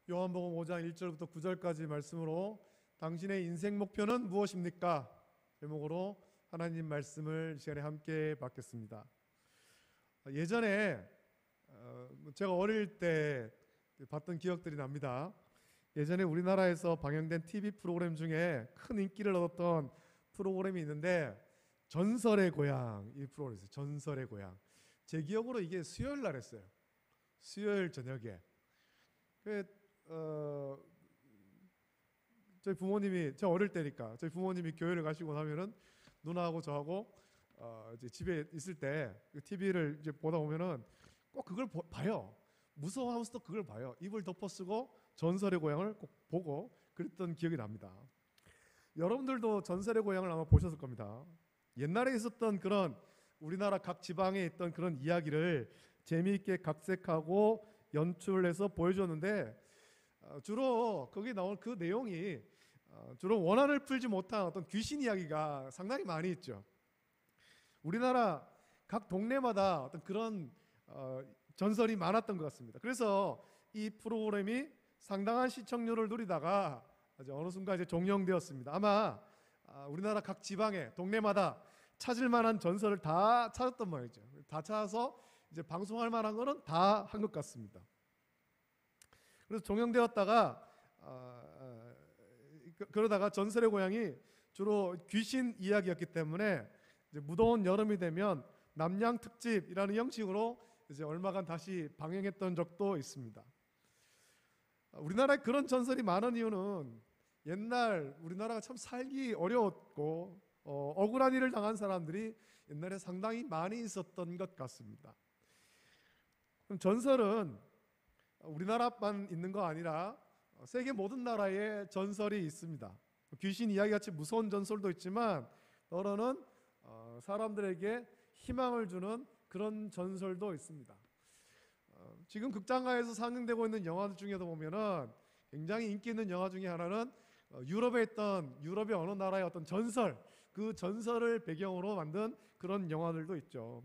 요한복음 5장 1절부터 9절까지 말씀으로 당신의 인생 목표는 무엇입니까? 제목으로 하나님 말씀을 이 시간에 함께 받겠습니다. 예전에 제가 어릴 때 봤던 기억들이 납니다. 예전에 우리나라에서 방영된 TV 프로그램 중에 큰 인기를 얻었던 프로그램이 있는데 전설의 고향, 이 프로그램이었어요. 전설의 고향. 제 기억으로 이게 수요일 날 했어요. 수요일 저녁에. 저희 부모님이, 제가 어릴 때니까 저희 부모님이 교회를 가시고 나면은 누나하고 저하고 이제 집에 있을 때 TV를 이제 보다 보면은 꼭 그걸 봐요. 무서워하면서도 그걸 봐요. 입을 덮어쓰고 전설의 고향을 꼭 보고 그랬던 기억이 납니다. 여러분들도 전설의 고향을 아마 보셨을 겁니다. 옛날에 있었던 그런 우리나라 각 지방에 있던 그런 이야기를 재미있게 각색하고 연출해서 보여줬는데 주로 거기 나온 그 내용이 주로 원한을 풀지 못한 어떤 귀신 이야기가 상당히 많이 있죠. 우리나라 각 동네마다 어떤 그런 전설이 많았던 것 같습니다. 그래서 이 프로그램이 상당한 시청률을 누리다가 이제 어느 순간 이제 종영되었습니다. 아마 우리나라 각 지방에 동네마다 찾을 만한 전설을 다 찾았던 모양이죠. 다 찾아서 이제 방송할 만한 거는 다 한 것 같습니다. 그래서 종영되었다가 그러다가 전설의 고향이 주로 귀신 이야기였기 때문에 이제 무더운 여름이 되면 남양 특집이라는 형식으로 이제 얼마간 다시 방영했던 적도 있습니다. 우리나라에 그런 전설이 많은 이유는 옛날 우리나라가 참 살기 어려웠고 억울한 일을 당한 사람들이 옛날에 상당히 많이 있었던 것 같습니다. 그럼 전설은 우리나라만 있는 거 아니라 세계 모든 나라에 전설이 있습니다. 귀신 이야기같이 무서운 전설도 있지만 때로는 사람들에게 희망을 주는 그런 전설도 있습니다. 지금 극장가에서 상영되고 있는 영화들 중에도 보면은 굉장히 인기 있는 영화 중에 하나는 유럽의 어느 나라의 어떤 전설, 그 전설을 배경으로 만든 그런 영화들도 있죠.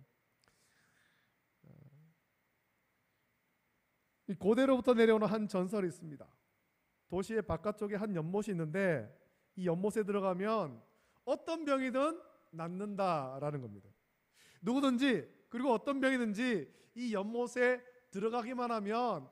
이 고대로부터 내려오는 한 전설이 있습니다. 도시의 바깥쪽에 한 연못이 있는데 이 연못에 들어가면 어떤 병이든 낫는다라는 겁니다. 누구든지, 그리고 어떤 병이든지 이 연못에 들어가기만 하면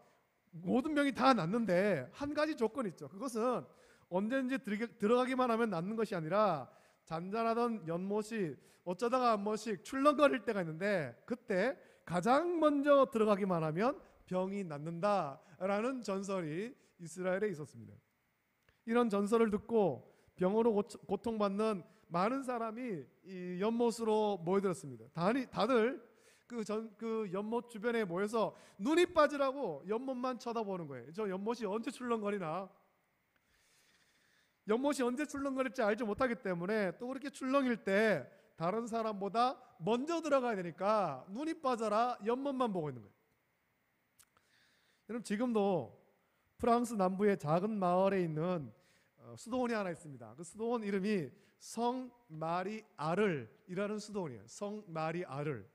모든 병이 다 낫는데 한 가지 조건이 있죠. 그것은 언제든지 들어가기만 하면 낫는 것이 아니라 잔잔하던 연못이 어쩌다가 한 번씩 출렁거릴 때가 있는데 그때 가장 먼저 들어가기만 하면 병이 낫는다라는 전설이 이스라엘에 있었습니다. 이런 전설을 듣고 병으로 고통받는 많은 사람이 이 연못으로 모여들었습니다. 다들 그 연못 주변에 모여서 눈이 빠지라고 연못만 쳐다보는 거예요. 저 연못이 언제 출렁거리나, 연못이 언제 출렁거릴지 알지 못하기 때문에 또 그렇게 출렁일 때 다른 사람보다 먼저 들어가야 되니까 눈이 빠져라 연못만 보고 있는 거예요. 여러분, 지금도 프랑스 남부의 작은 마을에 있는 수도원이 하나 있습니다. 그 수도원 이름이 성 마리 아를이라는 수도원이에요. 성 마리 아를.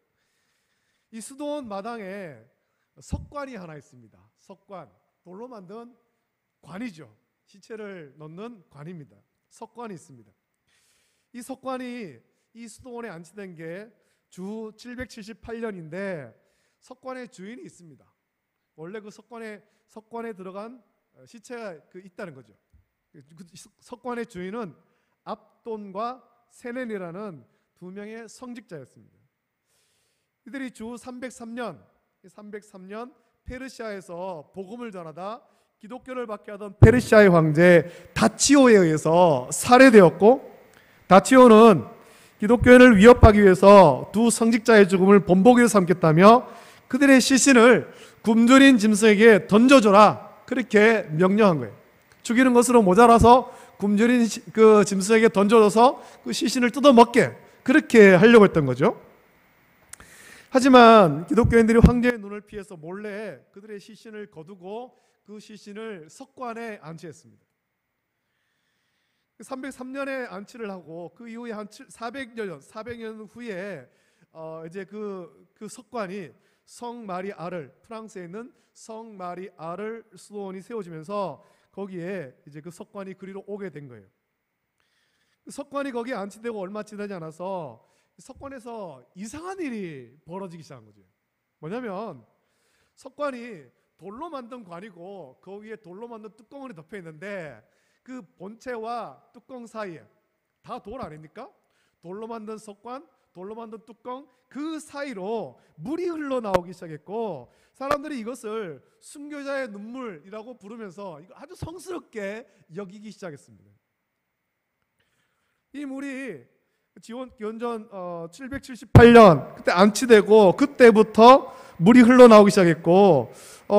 이 수도원 마당에 석관이 하나 있습니다. 석관, 돌로 만든 관이죠. 시체를 넣는 관입니다. 석관이 있습니다. 이 석관이 이 수도원에 안치된 게 주 778년인데 석관의 주인이 있습니다. 원래 그 석관에 들어간 시체가 있다는 거죠. 그 석관의 주인은 압돈과 세넨이라는 두 명의 성직자였습니다. 이들이 주 303년 페르시아에서 복음을 전하다 기독교를 받게 하던 페르시아의 황제 다치오에 의해서 살해되었고, 다치오는 기독교인을 위협하기 위해서 두 성직자의 죽음을 본보기로 삼겠다며 그들의 시신을 굶주린 짐승에게 던져줘라, 그렇게 명령한 거예요. 죽이는 것으로 모자라서 굶주린 그 짐승에게 던져줘서 그 시신을 뜯어먹게, 그렇게 하려고 했던 거죠. 하지만 기독교인들이 황제의 눈을 피해서 몰래 그들의 시신을 거두고 그 시신을 석관에 안치했습니다. 303년에 안치를 하고 그 이후에 한 400년 후에 이제 그 석관이 성 마리아를, 프랑스에 있는 성 마리아를 수도원이 세워지면서 거기에 이제 그 석관이 그리로 오게 된 거예요. 석관이 거기에 안치되고 얼마 지나지 않아서 석관에서 이상한 일이 벌어지기 시작한 거죠. 뭐냐면 석관이 돌로 만든 관이고 거기에 돌로 만든 뚜껑이 덮여 있는데 그 본체와 뚜껑 사이에, 다 돌 아닙니까? 돌로 만든 석관, 돌로 만든 뚜껑, 그 사이로 물이 흘러나오기 시작했고 사람들이 이것을 순교자의 눈물이라고 부르면서 이거 아주 성스럽게 여기기 시작했습니다. 이 물이 기원전 778년 그때 안치되고 그때부터 물이 흘러나오기 시작했고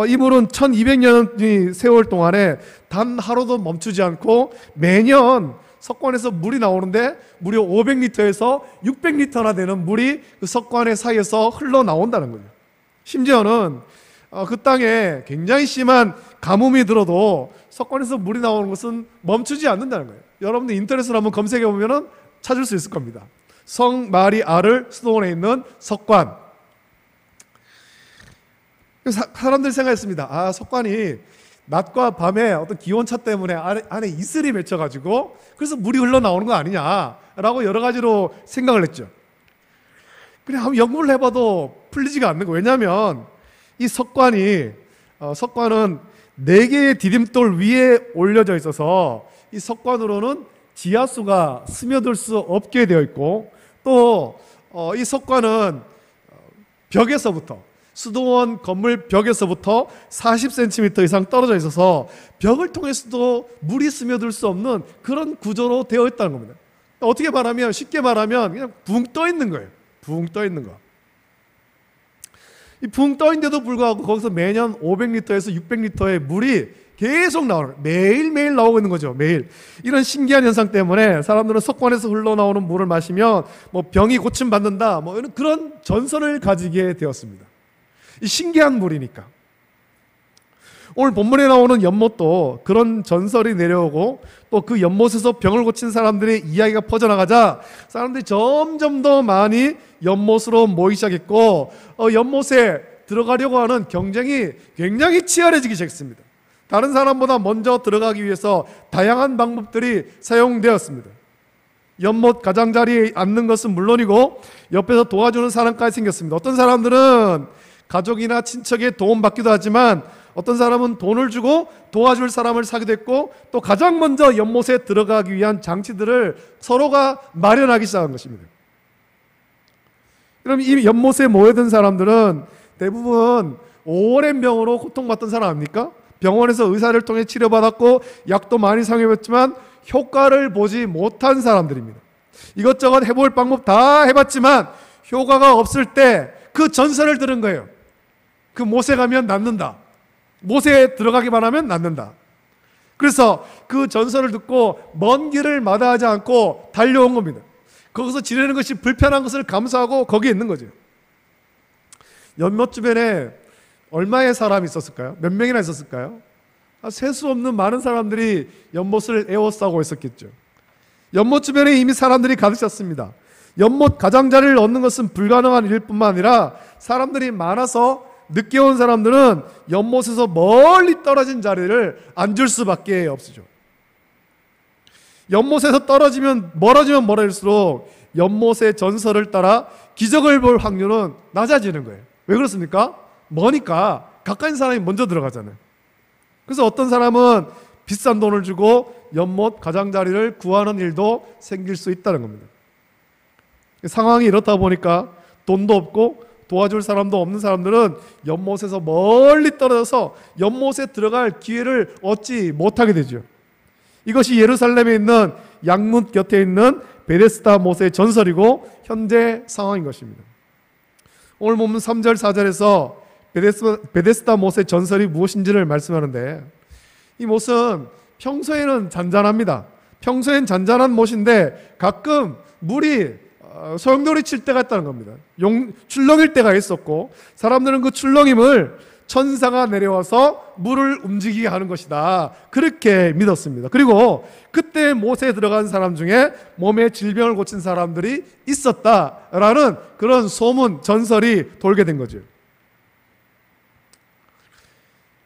이 물은 1200년의 세월 동안에 단 하루도 멈추지 않고 매년 석관에서 물이 나오는데 무려 500리터에서 600리터나 되는 물이 그 석관의 사이에서 흘러나온다는 거죠. 심지어는 그 땅에 굉장히 심한 가뭄이 들어도 석관에서 물이 나오는 것은 멈추지 않는다는 거예요. 여러분들 인터넷으로 한번 검색해 보면 찾을 수 있을 겁니다. 성 마리아를 수도원에 있는 석관. 사람들이 생각했습니다. 석관이 낮과 밤에 어떤 기온차 때문에 안에 이슬이 맺혀가지고 그래서 물이 흘러나오는 거 아니냐라고 여러 가지로 생각을 했죠. 그래 한번 연구를 해봐도 풀리지가 않는 거예요. 왜냐하면 이 석관은 4개의 디딤돌 위에 올려져 있어서 이 석관으로는 지하수가 스며들 수 없게 되어 있고 또 이 석관은 벽에서부터 수도원 건물 벽에서부터 40cm 이상 떨어져 있어서 벽을 통해서도 물이 스며들 수 없는 그런 구조로 되어 있다는 겁니다. 어떻게 말하면 쉽게 말하면 그냥 붕 떠 있는 거예요. 붕 떠 있는 거. 이 붕 떠 있는데도 불구하고 거기서 매년 500리터에서 600리터의 물이 계속 나오는 거예요. 매일매일 나오고 있는 거죠. 매일. 이런 신기한 현상 때문에 사람들은 석관에서 흘러나오는 물을 마시면 뭐 병이 고침받는다 뭐 이런 그런 전설을 가지게 되었습니다. 이 신기한 물이니까. 오늘 본문에 나오는 연못도 그런 전설이 내려오고 또 그 연못에서 병을 고친 사람들의 이야기가 퍼져나가자 사람들이 점점 더 많이 연못으로 모이기 시작했고 연못에 들어가려고 하는 경쟁이 굉장히 치열해지기 시작했습니다. 다른 사람보다 먼저 들어가기 위해서 다양한 방법들이 사용되었습니다. 연못 가장자리에 앉는 것은 물론이고 옆에서 도와주는 사람까지 생겼습니다. 어떤 사람들은 가족이나 친척의 도움받기도 하지만 어떤 사람은 돈을 주고 도와줄 사람을 사기도 했고 또 가장 먼저 연못에 들어가기 위한 장치들을 서로가 마련하기 시작한 것입니다. 그럼 이 연못에 모여든 사람들은 대부분 오랜 병으로 고통받던 사람 아닙니까? 병원에서 의사를 통해 치료받았고 약도 많이 사용해봤지만 효과를 보지 못한 사람들입니다. 이것저것 해볼 방법 다 해봤지만 효과가 없을 때 그 전설을 들은 거예요. 그 못에 가면 낫는다. 못에 들어가기만 하면 낫는다. 그래서 그 전설을 듣고 먼 길을 마다하지 않고 달려온 겁니다. 거기서 지내는 것이 불편한 것을 감수하고 거기에 있는 거죠. 연못 주변에 얼마의 사람이 있었을까요? 몇 명이나 있었을까요? 셀 수 없는 많은 사람들이 연못을 에워싸고 있었겠죠. 연못 주변에 이미 사람들이 가득 찼습니다. 연못 가장자리를 얻는 것은 불가능한 일뿐만 아니라 사람들이 많아서 늦게 온 사람들은 연못에서 멀리 떨어진 자리를 앉을 수밖에 없으죠. 연못에서 멀어지면 멀어질수록 연못의 전설을 따라 기적을 볼 확률은 낮아지는 거예요. 왜 그렇습니까? 머니까 가까이 있는 사람이 먼저 들어가잖아요. 그래서 어떤 사람은 비싼 돈을 주고 연못 가장자리를 구하는 일도 생길 수 있다는 겁니다. 상황이 이렇다 보니까 돈도 없고 도와줄 사람도 없는 사람들은 연못에서 멀리 떨어져서 연못에 들어갈 기회를 얻지 못하게 되죠. 이것이 예루살렘에 있는 양문 곁에 있는 베데스다 못의 전설이고 현재 상황인 것입니다. 오늘 본문 3절 4절에서 베데스다 못의 전설이 무엇인지를 말씀하는데 이 못은 평소에는 잔잔합니다. 평소엔 잔잔한 못인데 가끔 물이 소용돌이 칠 때가 있다는 겁니다. 출렁일 때가 있었고 사람들은 그 출렁임을 천사가 내려와서 물을 움직이게 하는 것이다. 그렇게 믿었습니다. 그리고 그때 못에 들어간 사람 중에 몸에 질병을 고친 사람들이 있었다라는 그런 소문, 전설이 돌게 된 거죠.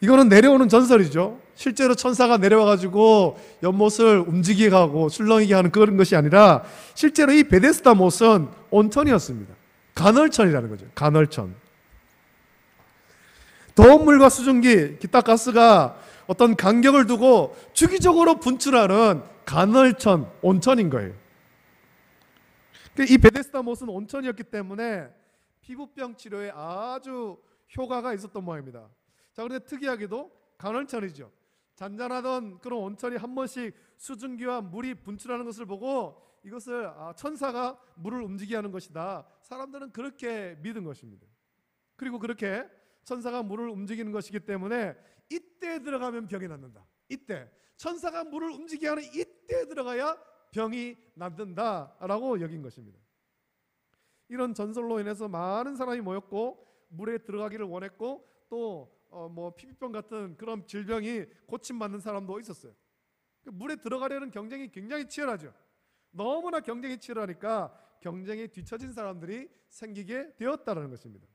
이거는 내려오는 전설이죠. 실제로 천사가 내려와가지고 연못을 움직이게 하고 출렁이게 하는 그런 것이 아니라 실제로 이 베데스다 못은 온천이었습니다. 간헐천이라는 거죠. 간헐천. 더운 물과 수증기, 기타가스가 어떤 간격을 두고 주기적으로 분출하는 간헐천, 온천인 거예요. 이 베데스다 못은 온천이었기 때문에 피부병 치료에 아주 효과가 있었던 모양입니다. 자, 그런데 특이하게도 간헐천이죠. 잔잔하던 그런 온천이 한 번씩 수증기와 물이 분출하는 것을 보고 이것을 천사가 물을 움직이게 하는 것이다. 사람들은 그렇게 믿은 것입니다. 그리고 그렇게 천사가 물을 움직이는 것이기 때문에 이때 들어가면 병이 낫는다. 이때 천사가 물을 움직이게 하는 이때 들어가야 병이 낫는다라고 여긴 것입니다. 이런 전설로 인해서 많은 사람이 모였고 물에 들어가기를 원했고 또 피부병 같은 그런 질병이 고침받는 사람도 있었어요. 물에 들어가려는 경쟁이 굉장히 치열하죠. 너무나 경쟁이 치열하니까 경쟁에 뒤처진 사람들이 생기게 되었다는 것입니다.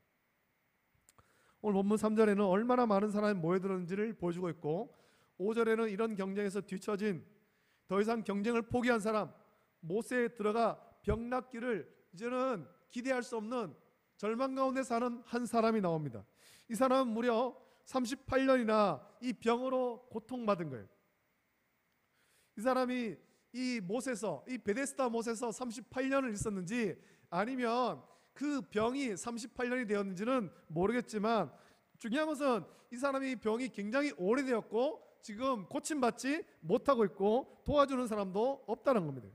오늘 본문 3절에는 얼마나 많은 사람이 모여들었는지를 보여주고 있고 5절에는 이런 경쟁에서 뒤처진 더 이상 경쟁을 포기한 사람, 못에 들어가 병 낫기를 이제는 기대할 수 없는 절망 가운데 사는 한 사람이 나옵니다. 이 사람은 무려 38년이나 이 병으로 고통받은 거예요. 이 사람이 이 못에서, 이 베데스다 못에서 38년을 있었는지 아니면 그 병이 38년이 되었는지는 모르겠지만 중요한 것은 이 사람이 병이 굉장히 오래되었고 지금 고침받지 못하고 있고 도와주는 사람도 없다는 겁니다.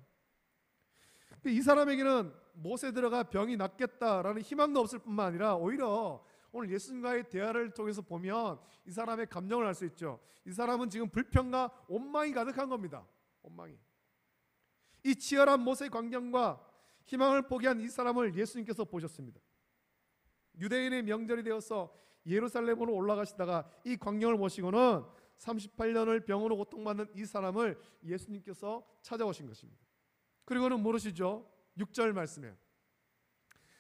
이 사람에게는 못에 들어가 병이 낫겠다라는 희망도 없을 뿐만 아니라 오히려 오늘 예수님과의 대화를 통해서 보면 이 사람의 감정을 알 수 있죠. 이 사람은 지금 불평과 원망이 가득한 겁니다. 원망이. 이 치열한 못의 광경과 희망을 포기한 이 사람을 예수님께서 보셨습니다. 유대인의 명절이 되어서 예루살렘으로 올라가시다가 이 광경을 보시고는 38년을 병으로 고통받는 이 사람을 예수님께서 찾아오신 것입니다. 그리고는 물으시죠. 6절 말씀에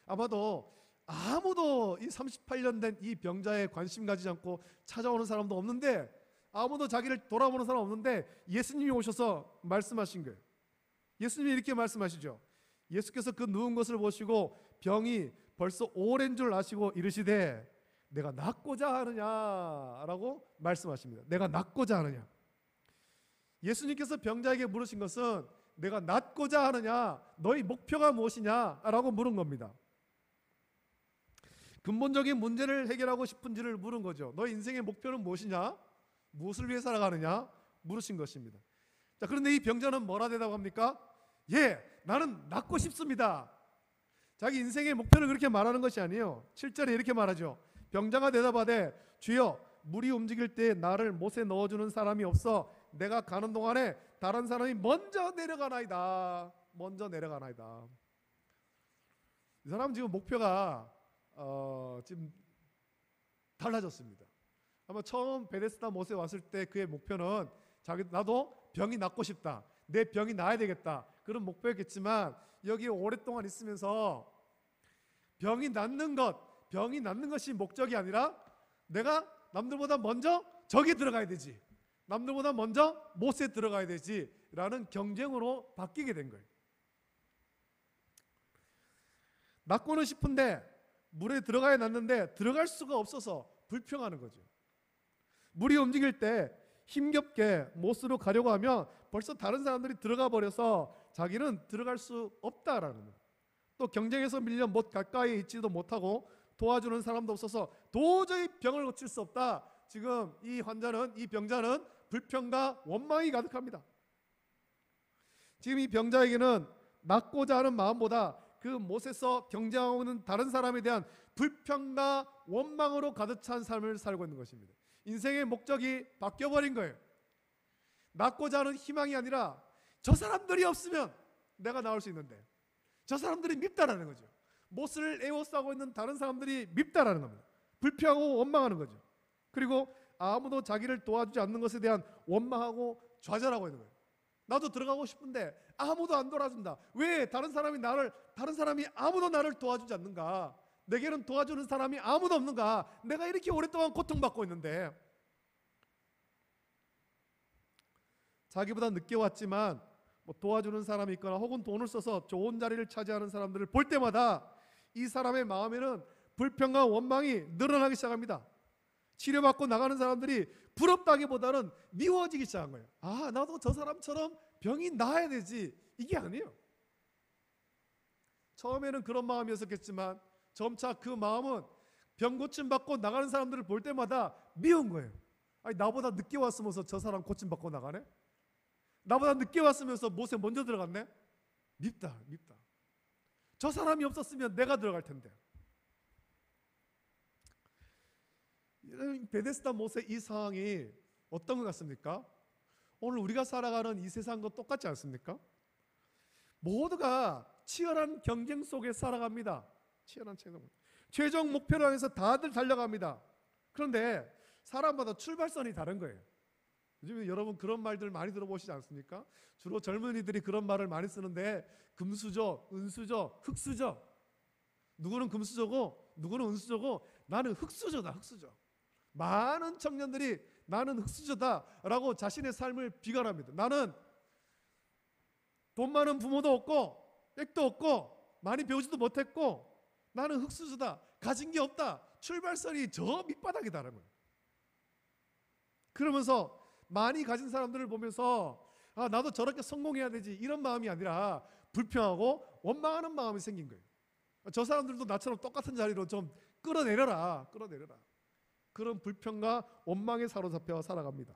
아마도 아무도 이 38년 된 이 병자에 관심 가지지 않고 찾아오는 사람도 없는데 아무도 자기를 돌아보는 사람 없는데 예수님이 오셔서 말씀하신 거예요. 예수님이 이렇게 말씀하시죠. 예수께서 그 누운 것을 보시고 병이 벌써 오랜 줄 아시고 이르시되 내가 낫고자 하느냐라고 말씀하십니다. 내가 낫고자 하느냐. 예수님께서 병자에게 물으신 것은 내가 낫고자 하느냐, 너희 목표가 무엇이냐라고 물은 겁니다. 근본적인 문제를 해결하고 싶은지를 물은 거죠. 너희 인생의 목표는 무엇이냐? 무엇을 위해 살아가느냐? 물으신 것입니다. 자, 그런데 이 병자는 뭐라 대답합니까? 예, 나는 낫고 싶습니다. 자기 인생의 목표를 그렇게 말하는 것이 아니에요. 7절에 이렇게 말하죠. 병자가 대답하되 주여 물이 움직일 때 나를 못에 넣어주는 사람이 없어 내가 가는 동안에 다른 사람이 먼저 내려가나이다. 먼저 내려가나이다. 이 사람 지금 목표가 지금 달라졌습니다. 아마 처음 베데스다 못에 왔을 때 그의 목표는 나도 병이 낫고 싶다. 내 병이 나아야 되겠다. 그런 목표였겠지만 여기 오랫동안 있으면서 병이 낫는 것이 목적이 아니라 내가 남들보다 먼저 저기 들어가야 되지. 남들보다 먼저 못에 들어가야 되지 라는 경쟁으로 바뀌게 된 거예요. 낫고는 싶은데 물에 들어가야 낫는데 들어갈 수가 없어서 불평하는 거죠. 물이 움직일 때 힘겹게 못으로 가려고 하면 벌써 다른 사람들이 들어가 버려서 자기는 들어갈 수 없다라는 거예요. 또 경쟁에서 밀려 못 가까이 있지도 못하고 도와주는 사람도 없어서 도저히 병을 고칠 수 없다. 지금 이 병자는 불평과 원망이 가득합니다. 지금 이 병자에게는 낫고자 하는 마음보다 그 못에서 경쟁하고 있는 다른 사람에 대한 불평과 원망으로 가득 찬 삶을 살고 있는 것입니다. 인생의 목적이 바뀌어버린 거예요. 낫고자 하는 희망이 아니라 저 사람들이 없으면 내가 나올 수 있는데 저 사람들이 밉다라는 거죠. 못을 에워싸고 있는 다른 사람들이 밉다라는 겁니다. 불평하고 원망하는 거죠. 그리고 아무도 자기를 도와주지 않는 것에 대한 원망하고 좌절하고 있는 거예요. 나도 들어가고 싶은데 아무도 안 도와준다. 왜 다른 사람이 아무도 나를 도와주지 않는가? 내게는 도와주는 사람이 아무도 없는가? 내가 이렇게 오랫동안 고통받고 있는데 자기보다 늦게 왔지만 뭐 도와주는 사람이 있거나 혹은 돈을 써서 좋은 자리를 차지하는 사람들을 볼 때마다 이 사람의 마음에는 불평과 원망이 늘어나기 시작합니다. 치료받고 나가는 사람들이 부럽다기보다는 미워지기 시작한 거예요. 아, 나도 저 사람처럼 병이 나아야 되지. 이게 아니에요. 처음에는 그런 마음이었겠지만 점차 그 마음은 병 고침 받고 나가는 사람들을 볼 때마다 미운 거예요. 아니, 나보다 늦게 왔으면서 저 사람 고침 받고 나가네? 나보다 늦게 왔으면서 못에 먼저 들어갔네? 밉다. 저 사람이 없었으면 내가 들어갈 텐데. 베데스다 못의 이 상황이 어떤 것 같습니까? 오늘 우리가 살아가는 이 세상과 똑같지 않습니까? 모두가 치열한 경쟁 속에 살아갑니다. 치열한 경쟁. 최종 목표를 향해서 다들 달려갑니다. 그런데 사람마다 출발선이 다른 거예요. 요즘에 여러분 그런 말들 많이 들어보시지 않습니까? 주로 젊은이들이 그런 말을 많이 쓰는데 금수저, 은수저, 흙수저. 누구는 금수저고 누구는 은수저고 나는 흙수저다. 흙수저. 많은 청년들이 나는 흙수저다라고 자신의 삶을 비관합니다. 나는 돈 많은 부모도 없고 백도 없고 많이 배우지도 못했고 나는 흙수저다. 가진 게 없다. 출발선이 저 밑바닥이다라는 거예요. 그러면서 많이 가진 사람들을 보면서 아, 나도 저렇게 성공해야 되지 이런 마음이 아니라 불평하고 원망하는 마음이 생긴 거예요. 저 사람들도 나처럼 똑같은 자리로 좀 끌어내려라. 그런 불평과 원망에 사로잡혀 살아갑니다.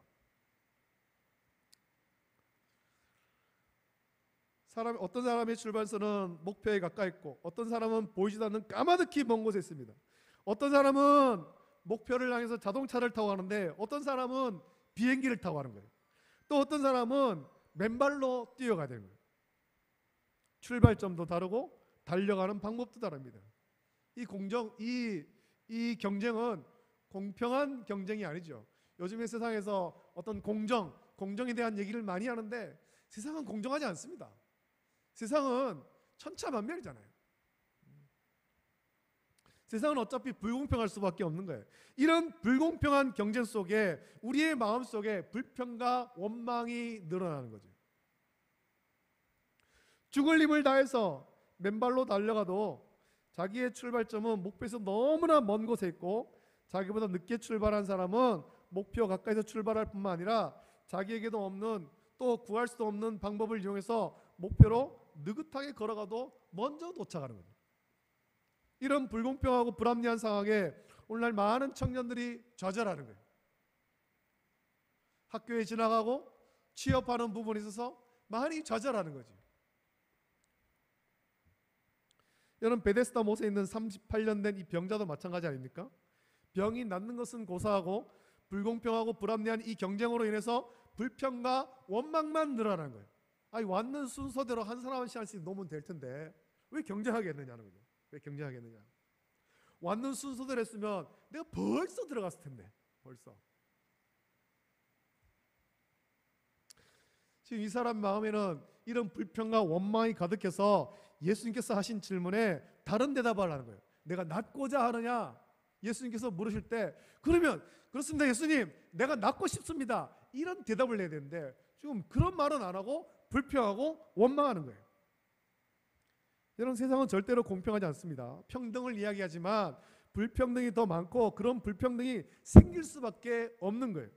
어떤 사람의 출발선은 목표에 가까이 있고 어떤 사람은 보이지도 않는 까마득히 먼 곳에 있습니다. 어떤 사람은 목표를 향해서 자동차를 타고 가는데 어떤 사람은 비행기를 타고 가는 거예요. 또 어떤 사람은 맨발로 뛰어가야 되는 거예요. 출발점도 다르고 달려가는 방법도 다릅니다. 이 경쟁은 공평한 경쟁이 아니죠. 요즘의 세상에서 어떤 공정에 대한 얘기를 많이 하는데 세상은 공정하지 않습니다. 세상은 천차만별이잖아요. 세상은 어차피 불공평할 수밖에 없는 거예요. 이런 불공평한 경쟁 속에 우리의 마음속에 불평과 원망이 늘어나는 거죠. 죽을 힘을 다해서 맨발로 달려가도 자기의 출발점은 목표에서 너무나 먼 곳에 있고 자기보다 늦게 출발한 사람은 목표 가까이서 출발할 뿐만 아니라 자기에게도 없는 또 구할 수도 없는 방법을 이용해서 목표로 느긋하게 걸어가도 먼저 도착하는 거죠. 이런 불공평하고 불합리한 상황에 오늘날 많은 청년들이 좌절하는 거예요. 학교에 지나가고 취업하는 부분에 있어서 많이 좌절하는 거죠. 여러분 베데스다 못에 있는 38년 된 이 병자도 마찬가지 아닙니까? 병이 낫는 것은 고사하고 불공평하고 불합리한 이 경쟁으로 인해서 불평과 원망만 늘어나는 거예요. 아니 왔는 순서대로 한 사람 한 시간씩 놓으면 될 텐데 왜 경쟁하겠느냐는 거죠. 왜 경쟁하겠느냐. 왔는 순서대로 했으면 내가 벌써 들어갔을 텐데. 벌써. 지금 이 사람 마음에는 이런 불평과 원망이 가득해서 예수님께서 하신 질문에 다른 대답을 하는 거예요. 내가 낫고자 하느냐? 예수님께서 물으실 때 그러면 그렇습니다 예수님 내가 낫고 싶습니다. 이런 대답을 해야 되는데 지금 그런 말은 안 하고 불평하고 원망하는 거예요. 여러분 세상은 절대로 공평하지 않습니다. 평등을 이야기하지만 불평등이 더 많고 그런 불평등이 생길 수밖에 없는 거예요.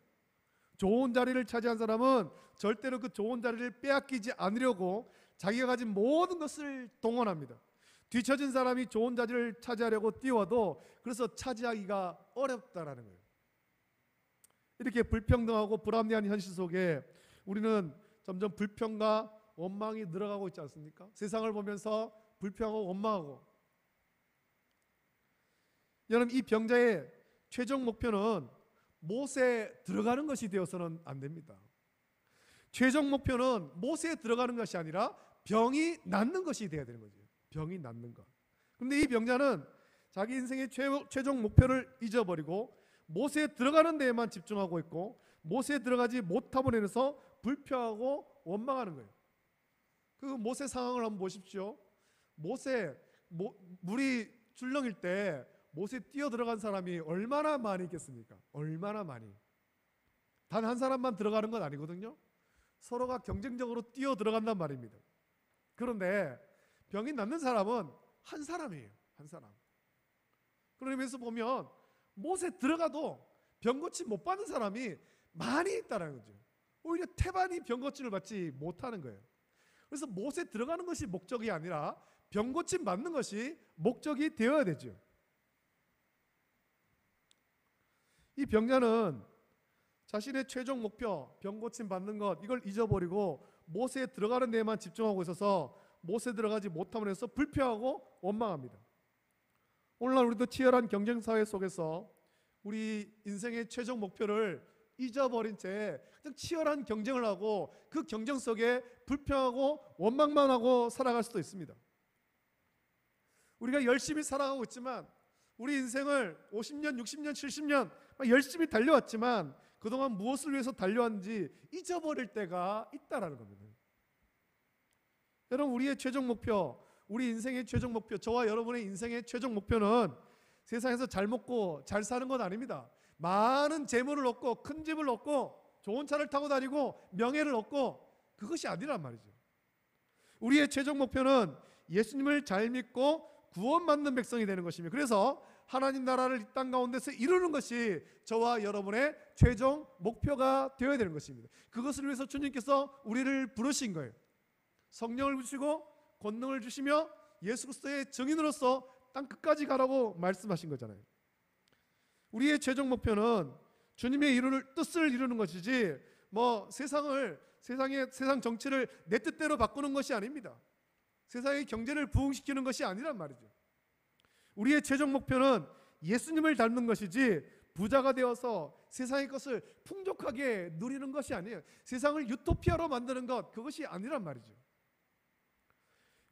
좋은 자리를 차지한 사람은 절대로 그 좋은 자리를 빼앗기지 않으려고 자기가 가진 모든 것을 동원합니다. 뒤처진 사람이 좋은 자리를 차지하려고 뛰어와도 그래서 차지하기가 어렵다라는 거예요. 이렇게 불평등하고 불합리한 현실 속에 우리는 점점 불평과 원망이 늘어가고 있지 않습니까? 세상을 보면서 불평하고 원망하고. 여러분 이 병자의 최종 목표는 못에 들어가는 것이 되어서는 안 됩니다. 최종 목표는 못에 들어가는 것이 아니라 병이 낫는 것이 되어야 되는 거죠. 병이 낫는 것. 그런데 이 병자는 자기 인생의 최종 목표를 잊어버리고 못에 들어가는 데에만 집중하고 있고 못에 들어가지 못함으로 인해서 불평하고 원망하는 거예요. 그 못의 상황을 한번 보십시오. 물이 출렁일 때 못에 뛰어 들어간 사람이 얼마나 많이 있겠습니까? 얼마나 많이. 단 한 사람만 들어가는 건 아니거든요. 서로가 경쟁적으로 뛰어 들어간단 말입니다. 그런데 병이 낫는 사람은 한 사람이에요. 한 사람. 그런 의미에서 보면 못에 들어가도 병 고침 못 받는 사람이 많이 있다는 거죠. 오히려 태반이 병 고침을 받지 못하는 거예요. 그래서 못에 들어가는 것이 목적이 아니라 병 고침 받는 것이 목적이 되어야 되죠. 이 병자는 자신의 최종 목표, 병 고침 받는 것, 이걸 잊어버리고 못에 들어가는 데에만 집중하고 있어서 못에 들어가지 못함으로 해서 불평하고 원망합니다. 오늘날 우리도 치열한 경쟁 사회 속에서 우리 인생의 최종 목표를 잊어버린 채 치열한 경쟁을 하고 그 경쟁 속에 불평하고 원망만 하고 살아갈 수도 있습니다. 우리가 열심히 살아가고 있지만 우리 인생을 50년, 60년, 70년 열심히 달려왔지만 그동안 무엇을 위해서 달려왔는지 잊어버릴 때가 있다라는 겁니다. 여러분, 우리의 최종 목표, 우리 인생의 최종 목표, 저와 여러분의 인생의 최종 목표는 세상에서 잘 먹고 잘 사는 건 아닙니다. 많은 재물을 얻고 큰 집을 얻고 좋은 차를 타고 다니고 명예를 얻고, 그것이 아니란 말이죠. 우리의 최종 목표는 예수님을 잘 믿고 구원받는 백성이 되는 것입니다. 그래서 하나님 나라를 이 땅 가운데서 이루는 것이 저와 여러분의 최종 목표가 되어야 되는 것입니다. 그것을 위해서 주님께서 우리를 부르신 거예요. 성령을 주시고 권능을 주시며 예수 그리스도의 증인으로서 땅 끝까지 가라고 말씀하신 거잖아요. 우리의 최종 목표는 주님의 이루는 뜻을 이루는 것이지 세상 정치를 내 뜻대로 바꾸는 것이 아닙니다. 세상의 경제를 부흥시키는 것이 아니란 말이죠. 우리의 최종 목표는 예수님을 닮는 것이지 부자가 되어서 세상의 것을 풍족하게 누리는 것이 아니에요. 세상을 유토피아로 만드는 것, 그것이 아니란 말이죠.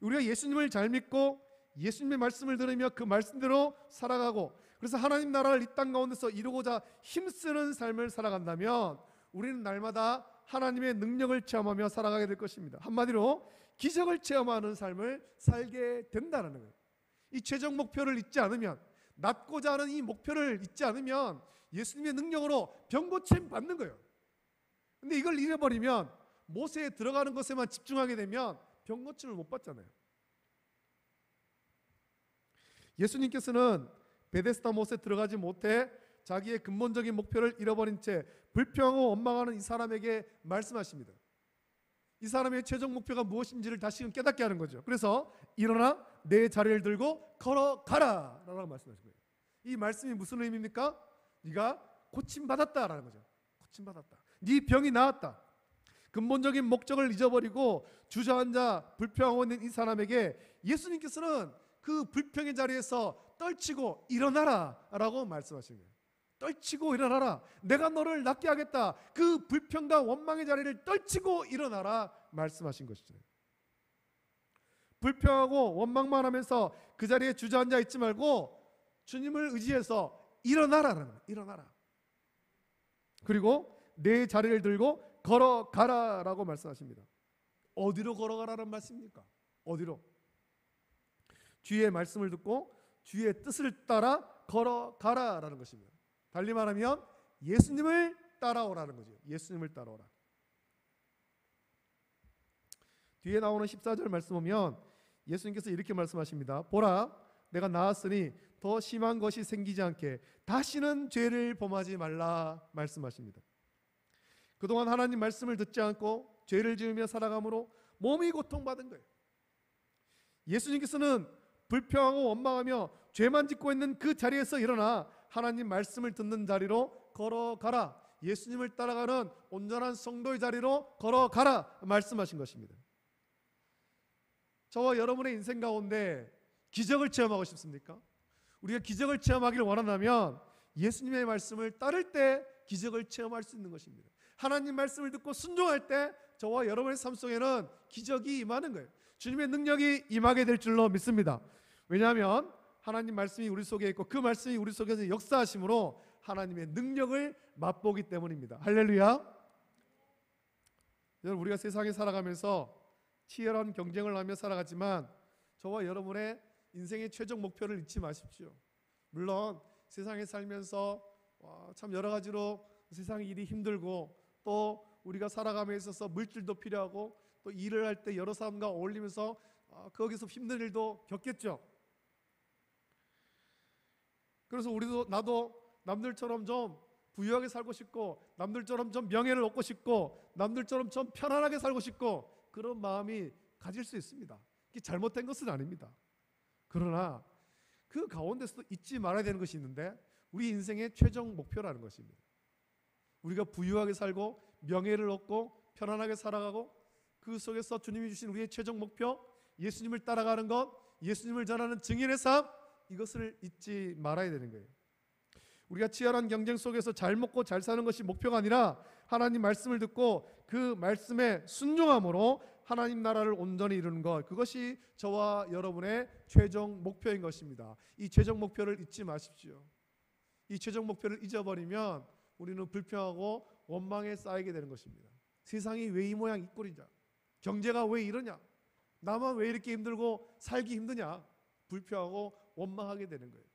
우리가 예수님을 잘 믿고 예수님의 말씀을 들으며 그 말씀대로 살아가고, 그래서 하나님 나라를 이 땅 가운데서 이루고자 힘쓰는 삶을 살아간다면 우리는 날마다 하나님의 능력을 체험하며 살아가게 될 것입니다. 한마디로 기적을 체험하는 삶을 살게 된다는 거예요. 이 최종 목표를 잊지 않으면, 낳고자 하는 이 목표를 잊지 않으면 예수님의 능력으로 병고침 받는 거예요. 근데 이걸 잃어버리면, 모세에 들어가는 것에만 집중하게 되면 병고침을 못 받잖아요. 예수님께서는 베데스다 못에 들어가지 못해 자기의 근본적인 목표를 잃어버린 채 불평하고 원망하는 이 사람에게 말씀하십니다. 이 사람의 최종 목표가 무엇인지를 다시금 깨닫게 하는 거죠. 그래서 일어나 내 자리를 들고 걸어가라 라고 말씀하신 거예요. 이 말씀이 무슨 의미입니까? 네가 고침받았다라는 거죠. 고침받았다. 네 병이 나았다. 근본적인 목적을 잊어버리고 주저앉아 불평하고 있는 이 사람에게 예수님께서는 그 불평의 자리에서 떨치고 일어나라 라고 말씀하시는 거예요. 떨치고 일어나라. 내가 너를 낫게 하겠다. 그 불평과 원망의 자리를 떨치고 일어나라 말씀하신 것이죠. 불평하고 원망만 하면서 그 자리에 주저앉아 있지 말고 주님을 의지해서 일어나라는 거예요. 일어나라. 그리고 내 자리를 들고 걸어가라 라고 말씀하십니다. 어디로 걸어가라는 말씀입니까? 어디로? 주의 말씀을 듣고 주의 뜻을 따라 걸어가라 라는 것입니다. 달리 말하면 예수님을 따라오라는 거죠. 예수님을 따라오라. 뒤에 나오는 14절 말씀 보면 예수님께서 이렇게 말씀하십니다. 보라, 내가 나았으니 더 심한 것이 생기지 않게 다시는 죄를 범하지 말라 말씀하십니다. 그동안 하나님 말씀을 듣지 않고 죄를 지으며 살아감으로 몸이 고통받은 거예요. 예수님께서는 불평하고 원망하며 죄만 짓고 있는 그 자리에서 일어나 하나님 말씀을 듣는 자리로 걸어가라. 예수님을 따라가는 온전한 성도의 자리로 걸어가라 말씀하신 것입니다. 저와 여러분의 인생 가운데 기적을 체험하고 싶습니까? 우리가 기적을 체험하기를 원한다면 예수님의 말씀을 따를 때 기적을 체험할 수 있는 것입니다. 하나님 말씀을 듣고 순종할 때 저와 여러분의 삶 속에는 기적이 임하는 거예요. 주님의 능력이 임하게 될 줄로 믿습니다. 왜냐하면 하나님 말씀이 우리 속에 있고 그 말씀이 우리 속에서 역사하심으로 하나님의 능력을 맛보기 때문입니다. 할렐루야. 여러분, 우리가 세상에 살아가면서 치열한 경쟁을 하며 살아가지만 저와 여러분의 인생의 최종 목표를 잊지 마십시오. 물론 세상에 살면서 참 여러 가지로 세상 일이 힘들고 또 우리가 살아감에 있어서 물질도 필요하고 또 일을 할 때 여러 사람과 어울리면서 거기서 힘든 일도 겪겠죠. 그래서 나도 남들처럼 좀 부유하게 살고 싶고, 남들처럼 좀 명예를 얻고 싶고, 남들처럼 좀 편안하게 살고 싶고, 그런 마음이 가질 수 있습니다. 이게 잘못된 것은 아닙니다. 그러나 그 가운데서도 잊지 말아야 되는 것이 있는데, 우리 인생의 최종 목표라는 것입니다. 우리가 부유하게 살고 명예를 얻고 편안하게 살아가고, 그 속에서 주님이 주신 우리의 최종 목표, 예수님을 따라가는 것, 예수님을 전하는 증인의 삶, 이것을 잊지 말아야 되는 거예요. 우리가 치열한 경쟁 속에서 잘 먹고 잘 사는 것이 목표가 아니라, 하나님 말씀을 듣고 그 말씀에 순종함으로 하나님 나라를 온전히 이루는 것, 그것이 저와 여러분의 최종 목표인 것입니다. 이 최종 목표를 잊지 마십시오. 이 최종 목표를 잊어버리면 우리는 불평하고 원망에 쌓이게 되는 것입니다. 세상이 왜 이 모양 이 꼴이냐, 경제가 왜 이러냐, 나만 왜 이렇게 힘들고 살기 힘드냐, 불평하고 원망하게 되는 거예요.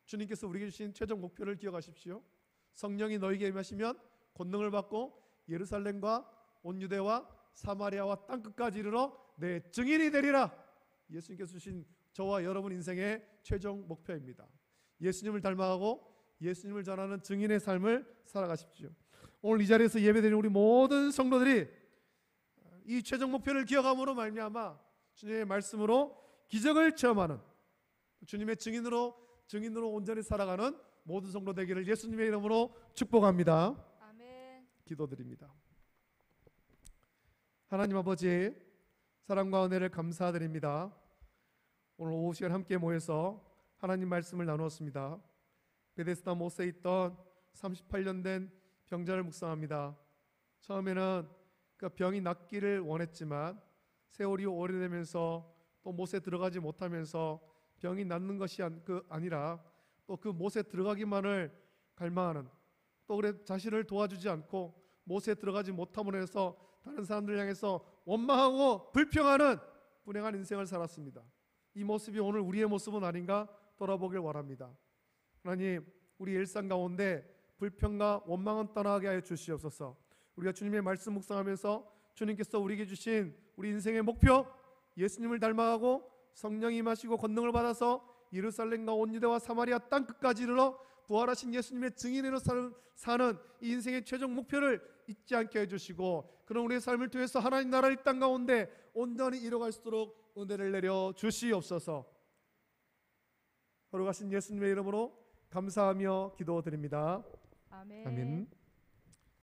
주님께서 우리에게 주신 최종 목표를 기억하십시오. 성령이 너희에게 임하시면 권능을 받고 예루살렘과 온 유대와 사마리아와 땅끝까지 이르러 내 증인이 되리라. 예수님께서 주신 저와 여러분 인생의 최종 목표입니다. 예수님을 닮아가고 예수님을 전하는 증인의 삶을 살아가십시오. 오늘 이 자리에서 예배드리는 우리 모든 성도들이 이 최종 목표를 기억함으로 말미암아 주님의 말씀으로 기적을 체험하는, 주님의 증인으로 온전히 살아가는 모든 성도 되기를 예수님의 이름으로 축복합니다. 아멘. 기도드립니다. 하나님 아버지, 사랑과 은혜를 감사드립니다. 오늘 오후 시간 함께 모여서 하나님 말씀을 나누었습니다. 베데스다 못에 있던 38년 된 병자를 묵상합니다. 처음에는 그 병이 낫기를 원했지만 세월이 오래되면서 또 못에 들어가지 못하면서 병이 낫는 것이 아니라 또 그 못에 들어가기만을 갈망하는, 또 그래 자신을 도와주지 않고 못에 들어가지 못함으로 해서 다른 사람들 향해서 원망하고 불평하는 불행한 인생을 살았습니다. 이 모습이 오늘 우리의 모습은 아닌가 돌아보길 원합니다. 하나님, 우리 일상 가운데 불평과 원망은 떠나게 하여 주시옵소서. 우리가 주님의 말씀 묵상하면서 주님께서 우리에게 주신 우리 인생의 목표, 예수님을 닮아가고 성령이 임하시고 권능을 받아서 예루살렘과 온 유대와 사마리아 땅끝까지 이르러 부활하신 예수님의 증인으로 사는 이 인생의 최종 목표를 잊지 않게 해주시고, 그런 우리의 삶을 통해서 하나님 나라를 이 땅 가운데 온전히 이뤄갈 수 있도록 은혜를 내려 주시옵소서. 거룩하신 예수님의 이름으로 감사하며 기도드립니다. 아멘. 아멘.